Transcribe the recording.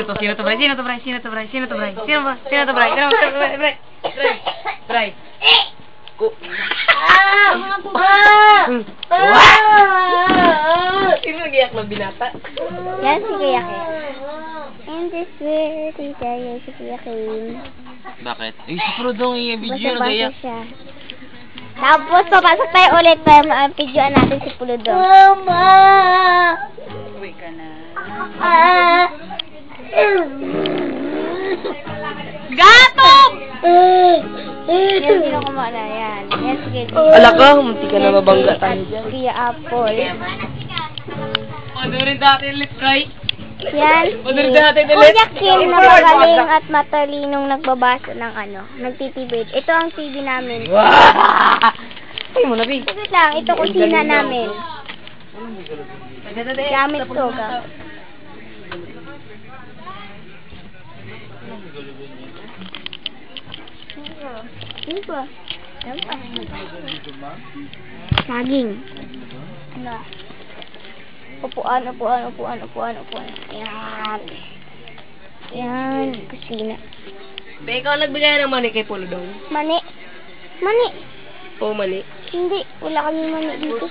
to? Sino to, Bray? Sino to, Bray? Sino to, Bray? Sino to, Bray? Sino ba? Sino to, Bray? Sino to, Bray? Bray? Bray? Mga puga! Sino nag-iyak ng binata? Yan si Kuya Kim. And this way, tita, yan si Kuya Kim. Bakit? Ay, si Prodong i-video na Basa-basa kaya. siya. Tapos, papasok tayo ulit para videoan natin si Puludong. Mama! Uwi ka na. Gatong! Yan, sino kumana? Yan. Yan si Kuya Kim. Ala ka, munti ka na mabangga tayo dyan. Kuya Apple. Ano rin dati ulit, Bray? Yan. Madali natin ulit. Kuya Kim na magaling at matalinong nagbabasa ng nagtitibid. Ito ang TV namin. Ay mo na, Bing. Sige lang, ito kusina namin. Gamit to, gamit. Ano ba? Ano ba? Saging. Ano? Upuan. Ayan. Ayan, kusina. Be, ikaw nagbigay ng mani kay Puludong. Mani. Oo, mani. Hindi, wala kami mani dito.